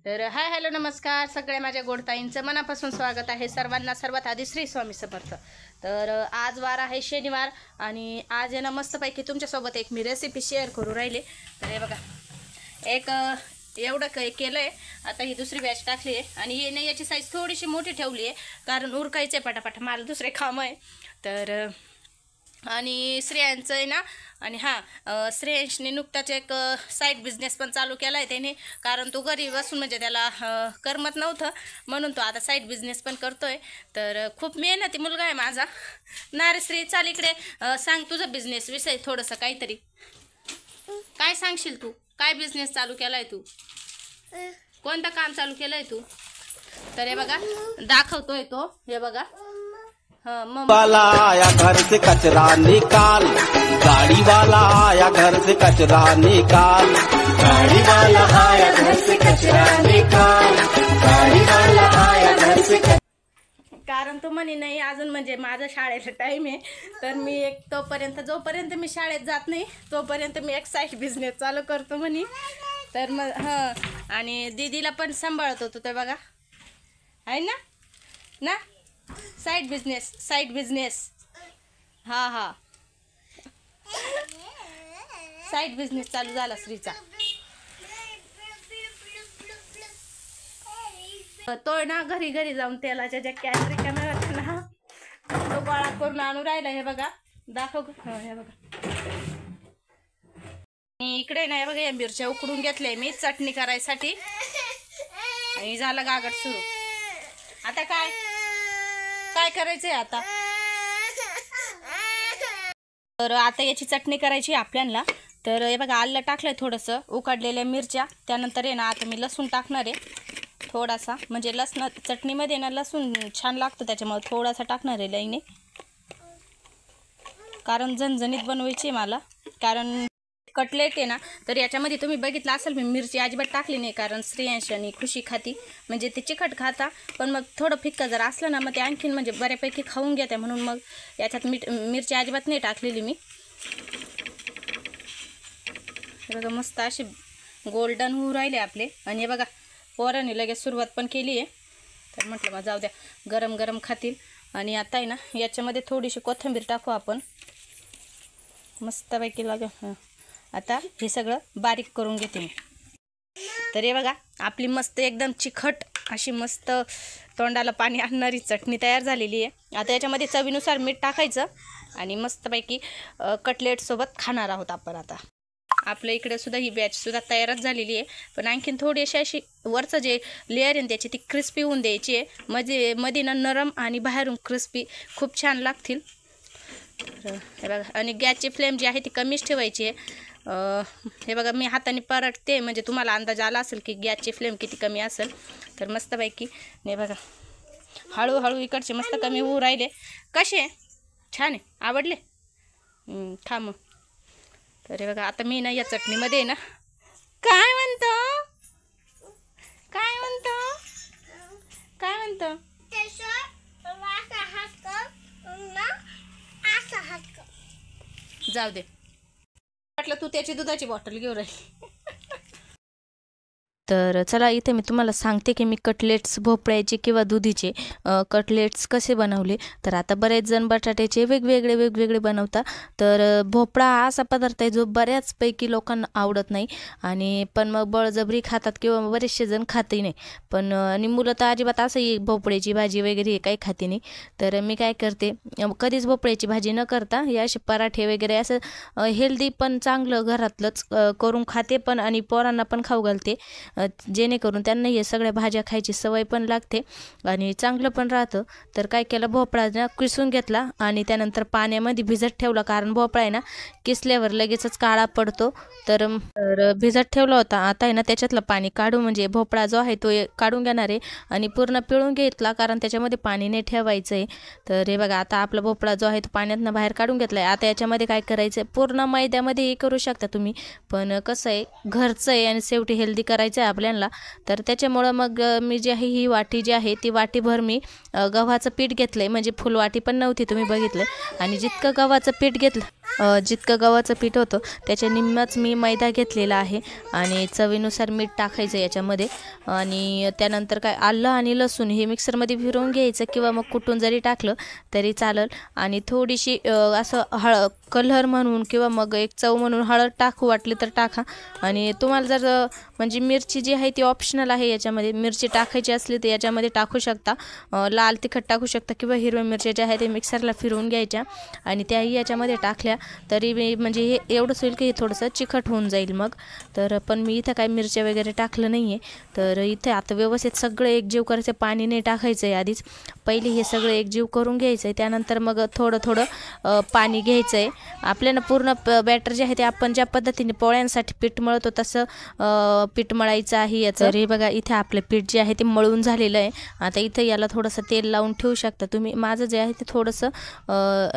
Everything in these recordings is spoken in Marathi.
तर हाय हॅलो नमस्कार सगळ्या माझ्या गोडताईंचं मनापासून स्वागत आहे सर्वांना। सर्वात आधी श्री स्वामी समर्थ। तर आज वार आहे शनिवार आणि आज आहे ना मस्तपैकी तुमच्यासोबत एक मी रेसिपी शेअर करू राहिले। तर हे बघा एक एवढं केलं आहे। आता ही दुसरी बॅच टाकली आहे आणि ही नाही याची साईज थोडीशी मोठी ठेवली आहे कारण उरकायचं आहे पटापट, मला दुसरे काम आहे। तर आणि श्रेयांचं आहे ना, आणि हां श्रेयांशने नुकताच एक साईड बिझनेस पण चालू केला आहे त्याने, कारण तो घरी बसून म्हणजे त्याला करमत नव्हतं म्हणून तो आता साईड बिझनेस पण करतोय। तर खूप मेहनती मुलगा आहे माझा ना रे श्री। चाल इकडे सांग तुझं बिझनेस विषय थोडंसं काहीतरी, काय सांगशील तू? काय बिझनेस चालू केला आहे तू? कोणतं काम चालू केलं आहे तू? तर हे बघा दाखवतोय तो, हे बघा वाला आया घर से कचरा निकाल, गाड़ी वाला आया घर से कचरा निकाल, गाड़ी वाला आया घर से कचरा निकाल, गाड़ी वाला आया घर से। कारण तो म्हणे नाही अजून म्हणजे माझा शाळेचा टाईम आहे, तर मी एक तोपर्यंत जोपर्यंत मी शाळेत जात नाही तोपर्यंत मी एक साईड बिझनेस चालू करतो म्हणे। तर मग आणि दीदीला पण सांभाळत होतो ते बघा, आहे ना ना साईड बिझनेस हा साईड बिझनेस चालू झाला श्रीचा। तो ना घरी घरी जाऊन तेलाच्या ज्या कॅन रिकाम्या होत्या ना तो गोळा करून आणून राहिला। हे बघा दाखव, हे बघा इकडे ना, हे बघा या मिरच्या उकडून घेतल्या मी चटणी करायसाठी आणि झालं गागट सुरू। आता काय काय करायचंय आता? तर आता याची चटणी करायची आपल्याला। तर हे बघा आलं टाकलंय थोडंसं, उकडलेल्या मिरच्या, त्यानंतर आहे ना आता मी लसूण टाकणार आहे थोडासा, म्हणजे लसण चटणीमध्ये ना लसूण छान लागतं त्याच्यामुळे थोडासा टाकणार आहे लईने, कारण झणझणीत बनवायची मला। कारण कटलेट आहे ना, तर याच्यामध्ये तुम्ही बघितलं असेल मी मिरची अजिबात टाकली नाही, कारण श्रेयांश आणि खुशी खाती म्हणजे ते चिकट खाता, पण मग थोडं फिक्कं जर असलं ना मग ते आणखीन म्हणजे बऱ्यापैकी खाऊन घेते, म्हणून मग याच्यात मिरची अजिबात नाही टाकलेली मी। हे बघा मस्त असे गोल्डन होऊ राहिले आपले, आणि हे बघा पोरांनी लगेच सुरुवात पण केली आहे। तर म्हटलं मग जाऊ द्या गरम गरम खातील। आणि आता आहे ना याच्यामध्ये थोडीशी कोथिंबीर टाकू आपण मस्तपैकी लागेल। आता हे सगळं बारीक करून घेते मी। तर हे बघा आपली मस्त एकदम चिकट अशी मस्त तोंडाला पाणी आणणारी चटणी तयार झालेली आहे। आता याच्यामध्ये चवीनुसार मीठ टाकायचं आणि मस्तपैकी कटलेटसोबत खाणार आहोत आपण। आता आपल्या इकडे सुद्धा ही बॅच सुद्धा तयारच झालेली आहे, पण आणखीन थोडीशी अशी वरचं जे लेअर आहे त्याची ती क्रिस्पी होऊन द्यायची आहे, मध्ये ना नरम आणि बाहेरून क्रिस्पी खूप छान लागतील। तर हे बघा, आणि गॅसची फ्लेम जी आहे ती कमीच ठेवायची आहे। हे बघा मी हाताने परतते म्हणजे तुम्हाला अंदाज आला असेल की गॅसची फ्लेम किती कमी असेल। तर मस्तपैकी हे बघा हळूहळू इकडचे मस्त कमी होऊ राहिले। कसे छान आहे, आवडले? खा मग। तर हे बघा आता मी ना या चटणीमध्ये ना काय म्हणतो जाऊ दे, म्हटलं तू त्याची दुधाची बॉटल घेऊन राहिली। तर चला इथे मी तुम्हाला सांगते की मी कटलेट्स भोपळ्याचे किंवा दुधीचे कटलेट्स कसे बनवले। तर आता बरेच जण बटाट्याचे वेगवेगळे बनवतात। तर भोपळा हा असा पदार्थ आहे जो बऱ्याचपैकी लोकांना आवडत नाही, आणि पण मग बळजबरी खातात किंवा बरेचसे जण खातही नाही, पण आणि मुलं तर अजिबात असंही भोपळ्याची भाजी वगैरे काही खाते नाही। तर मी काय करते, कधीच भोपळ्याची भाजी न करता हे असे पराठे वगैरे असं हेल्दी पण चांगलं घरातलंच करून खाते पण, आणि पोरांना पण खाऊ घालते, जेणेकरून त्यांना हे सगळ्या भाज्या खायची सवय पण लागते आणि चांगलं पण राहतं। तर काय केलं, भोपळा ना किसून घेतला आणि त्यानंतर पाण्यामध्ये भिजत ठेवला, कारण भोपळा आहे ना किसल्यावर लगेचच काळा पडतो। तर भिजत ठेवला होता। आता आहे ना त्याच्यातलं पाणी काढू, म्हणजे भोपळा जो आहे तो काढून घेणार आहे आणि पूर्ण पिळून घेतला, कारण त्याच्यामध्ये पाणी नाही ठेवायचं आहे। तर हे बघा आता आपला भोपळा जो आहे तो पाण्यातनं बाहेर काढून घेतला आहे। आता याच्यामध्ये काय करायचं, पूर्ण मैद्यामध्ये हे करू शकता तुम्ही, पण कसं आहे घरचं आहे आणि शेवटी हेल्दी करायचं आहे आपल्याला, तर त्याच्यामुळं मग मी जी आहे ही वाटी जी आहे ती वाटीभर मी गव्हाचं पीठ घेतलं आहे. म्हणजे फुलवाटी पण नव्हती, तुम्ही बघितलं. आणि जितकं गव्हाचं पीठ घेतलं जितकं गव्हाचं पीठ होतं त्याच्या निम्मच मी मैदा घेतलेला आहे. आणि चवीनुसार मीठ टाकायचं याच्यामध्ये. आणि त्यानंतर काय, आलं आणि लसूण हे मिक्सरमध्ये फिरवून घ्यायचं किंवा मग कुटून जरी टाकलं तरी चालेल. आणि थोडीशी असं कलर म्हणून किंवा मग एक चव म्हणून हळद टाकू वाटली तर टाका. आणि तुम्हाला जर म्हणजे मिरची जी आहे ती ऑप्शनल आहे, याच्यामध्ये मिरची टाकायची असली तर याच्यामध्ये टाकू शकता, लाल तिखट टाकू शकता किंवा हिरव्या मिरच्या ज्या आहेत ते मिक्सरला फिरवून घ्यायच्या आणि त्याही याच्यामध्ये टाकल्या तरी मी म्हणजे हे एवढंच होईल की हे थोडंसं चिकट होऊन जाईल मग. तर पण मी इथं काय मिरच्या वगैरे टाकलं नाही आहे. तर इथे आता व्यवस्थित सगळं एकजीव करायचं, पाणी नाही टाकायचं आहे आधीच, पहिले हे सगळं एकजीव करून घ्यायचं आहे. त्यानंतर मग थोडं थोडं पाणी घ्यायचं आहे. आपल्याला पूर्ण बॅटर जे आहे ते आपण ज्या पद्धतीने पोळ्यांसाठी पीठ मळतो तसं पीठ मळायचं आहे याचं. तर हे बघा इथे आपलं पीठ जे आहे ते मळून झालेलं आहे. आता इथं याला थोडंसं तेल लावून ठेवू शकता तुम्ही. माझं जे आहे ते थोडंसं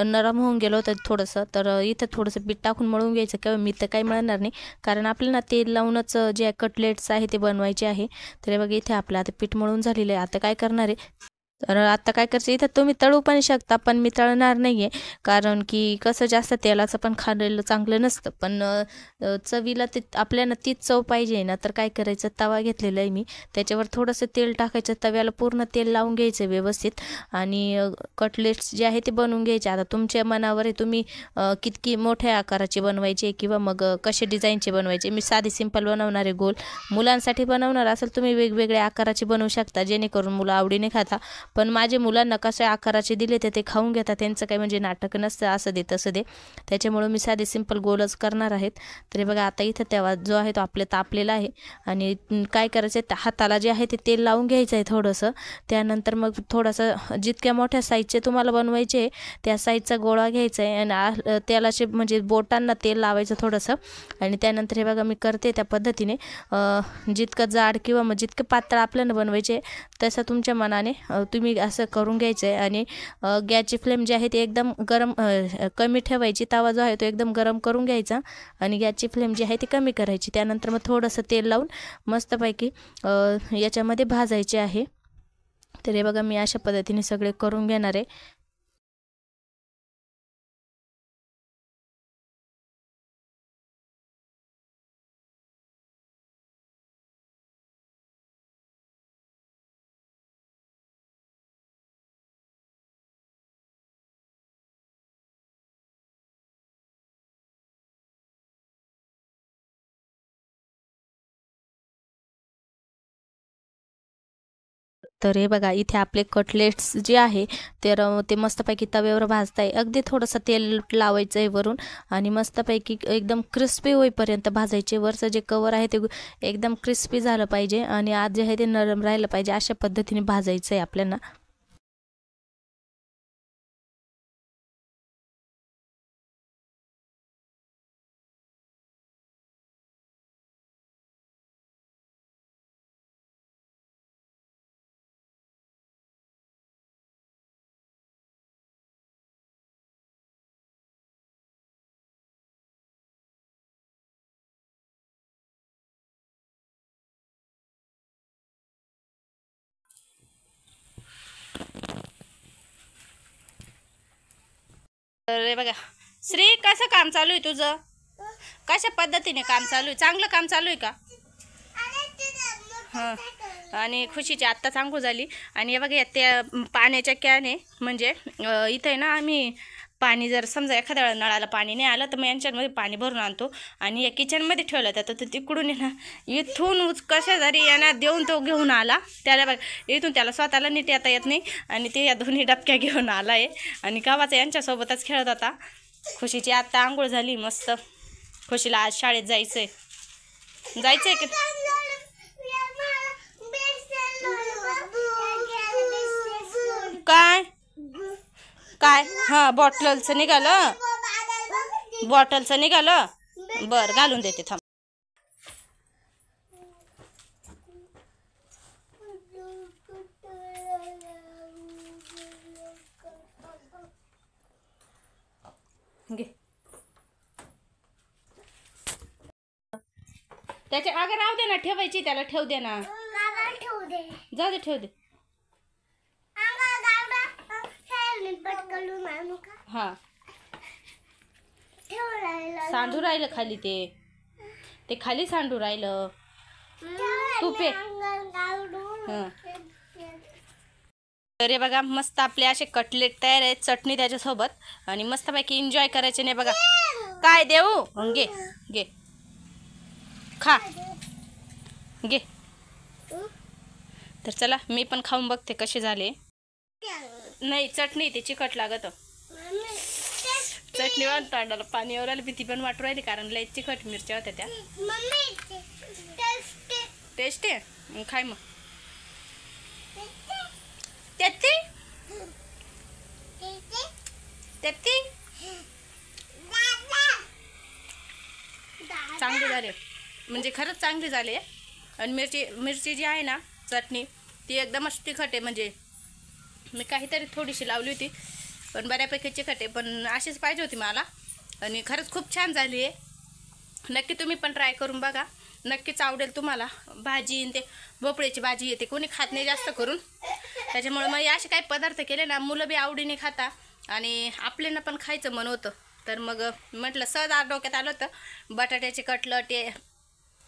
नरम होऊन गेलं होतं थोडंसं, तर इथं थोडंसं पीठ टाकून मळून घ्यायचं किंवा मी तर काही मळणार नाही, कारण आपल्याला तेल लावूनच जे कटलेट्स आहे ते बनवायचे आहे. तर बघा इथे आपलं आता पीठ मळून झालेलं आहे. आता काय करणार आहे, तर आता काय करायचं, इथं तुम्ही तळू पण शकता पण मी तळणार नाही आहे, कारण की कसं जास्त तेलाचं पण खाल्लेलं चांगलं नसतं. पण चवीला ते आपल्याला तीच चव पाहिजे ना, तर काय करायचं, तवा घेतलेला आहे मी, त्याच्यावर थोडंसं तेल टाकायचं, तव्याला पूर्ण तेल लावून घ्यायचं व्यवस्थित आणि कटलेट्स जे आहे ते बनवून घ्यायचे. आता तुमच्या मनावर आहे, तुम्ही कितकी मोठ्या आकाराचे बनवायचे किंवा मग कसे डिझाईनचे बनवायचे. मी साधी सिंपल बनवणार आहे, गोल. मुलांसाठी बनवणार असेल तुम्ही वेगवेगळ्या आकाराचे बनवू शकता, जेणेकरून मुलं आवडीने खाता. पण माझे मुलांना कशा आकाराचे दिले ते खाऊन घेतात, त्यांचं काही म्हणजे नाटक नसतं असं दे तसं दे, त्याच्यामुळं मी साधे सिंपल गोलच करणार आहेत. तरी बघा आता इथं तेव्हा जो आहे तो आपल्या तापलेला आहे आणि काय करायचं आहे, हाताला जे आहे ते तेल लावून घ्यायचं आहे थोडंसं. त्यानंतर मग थोडंसं जितक्या मोठ्या साईजचे तुम्हाला बनवायचे त्या साईजचा गोळा घ्यायचा आहे आणि तेलाचे म्हणजे बोटांना तेल लावायचं थोडंसं. आणि त्यानंतर हे बघा मी करते त्या पद्धतीने, जितकं जाड किंवा मग जितकं पातळ आपल्याला बनवायचे तसं तुमच्या मनाने तुम्ही असं करून घ्यायचं आहे. आणि गॅसची फ्लेम जी आहे ती एकदम गरम कमी ठेवायची, तवा जो आहे तो एकदम गरम करून घ्यायचा आणि गॅसची फ्लेम जी आहे ती कमी करायची. त्यानंतर मग थोडंसं तेल लावून मस्तपैकी याच्यामध्ये भाजायचे आहे. तर हे बघा मी अशा पद्धतीने सगळे करून घेणार आहे. तर हे बघा इथे आपले कटलेट्स जे आहे ते मस्तपैकी तव्यावर भाजता आहे. अगदी थोडंसं तेल लावायचं आहे वरून आणि मस्तपैकी एकदम क्रिस्पी होईपर्यंत भाजायचे. वरचं जे कवर आहे ते एकदम क्रिस्पी झालं पाहिजे आणि आत जे आहे ते नरम राहिलं पाहिजे, अशा पद्धतीने भाजायचं आहे आपल्याला. तर हे बघा श्री, कसं काम चालू आहे तुझं, कशा पद्धतीने काम चालू आहे, चांगलं काम चालू आहे का? हां. आणि खुशीची आत्ताच आंघोळ झाली. आणि हे बघा त्या पाण्याच्या कॅन आहे, म्हणजे इथं आहे ना आम्ही पाणी जर समजा एखाद्या वेळा नळाला पाणी नाही आलं तर मग यांच्यामध्ये पाणी भरून आणतो आणि या किचनमध्ये ठेवलं जातं. तर तिकडून आहे ना इथून कशा जरी यांना देऊन तो घेऊन आला, त्याला बघ इथून त्याला स्वतःला नीट येता येत नाही आणि ते या दोन्ही डबक्या घेऊन आला आहे आणि गावाचा यांच्यासोबतच खेळत होता. खुशीची आत्ता आंघोळ झाली मस्त. खुशीला आज शाळेत जायचं आहे की काय काय? हां, बॉटलचं निघालं, बॉटलचं निघालं. बरं घालून देते थांब. घे. त्याच्या अगं राहू दे ना, ठेवायची त्याला, ठेव दे ना, जाऊ दे, ठेव दे. हा सांडू राहिलं खाली, ते खाली सांडू राहिलं. तू पे. तर हे बघा मस्त आपले असे कटलेट तयार आहेत, चटणी त्याच्यासोबत, आणि मस्तपैकी एन्जॉय करायचे. नाही बघा काय देऊ, घे घे खा घे. तर चला मी पण खाऊन बघते कसे झाले. नाही चटणी ते चिकट लागत, चटणी तोंडाला पाणी वरायला, भीती पण वाटू राहिली कारण लय चिकट मिरच्या होत्या त्या. टेस्ट आहे, खाय मग. चांगले झाले, म्हणजे खरंच चांगले झाले. आणि मिरची जी आहे ना चटणी ती एकदमच तिखट आहे, म्हणजे मी काहीतरी थोडीशी लावली होती पण बऱ्यापैकी तिखट आहे, पण अशीच पाहिजे होती मला. आणि खरंच खूप छान झाली आहे. नक्की तुम्ही पण ट्राय करून बघा, नक्कीच आवडेल तुम्हाला. भाजी ते भोपळ्याची भाजी येते, कोणी खात नाही जास्त करून, त्याच्यामुळे मग असे काही पदार्थ केले ना मुलं बी आवडीने खाता आणि आपल्याला पण खायचं मन होतं. तर मग म्हटलं सहज डोक्यात आलं होतं बटाट्याचे कटलेट,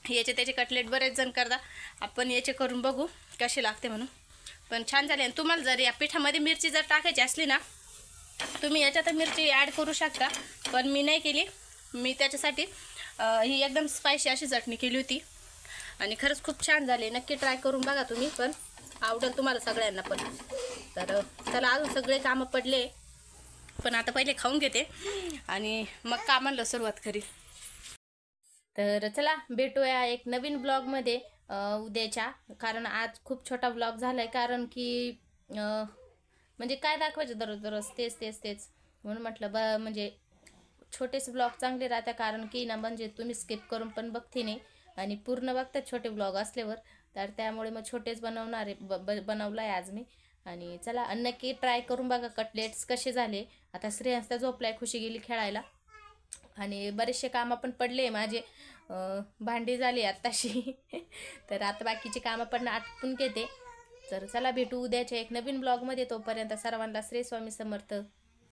याचे त्याचे कटलेट बरेच जण करतात, आपण याचे करून बघू कसे लागते म्हणून. पण छान झाले. आणि तुम्हाला जर या पिठामध्ये मिरची जर टाकायची असली ना तुम्ही याच्यात मिरची ॲड करू शकता, पण मी नाही केली. मी त्याच्यासाठी ही एकदम स्पायसी अशी चटणी केली होती आणि खरंच खूप छान झाले. नक्की ट्राय करून बघा तुम्ही पण, आवडेल तुम्हाला सगळ्यांना पण. तर चला अजून सगळे कामं पडले, पण आता पहिले खाऊन घेते आणि मग कामाला सुरुवात करी. तर चला भेटूया एक नवीन ब्लॉगमध्ये उद्याच्या, कारण आज खूप छोटा ब्लॉग झाला आहे, कारण की म्हणजे काय दाखवायचं दररोज तेच म्हणून म्हटलं म्हणजे छोटेच ब्लॉग चांगले राहतात, कारण की ना म्हणजे तुम्ही स्किप करून पण बघते नाही आणि पूर्ण बघतात छोटे ब्लॉग असल्यावर. तर त्यामुळे मग छोटेच बनवणार आहे, बनवलं आहे आज मी. आणि चला नक्की ट्राय करून बघा कटलेट्स कसे झाले. आता श्रेयांस झोपलाय, खुशी गेली खेळायला आणि बरेचसे कामं पण पडले माझे, भांडी झाली आत्ताशी. तर आता बाकीची कामं पण आटपून घेते. तर चला भेटू उद्याच्या एक नवीन ब्लॉगमध्ये. तोपर्यंत सर्वांना श्री स्वामी समर्थ.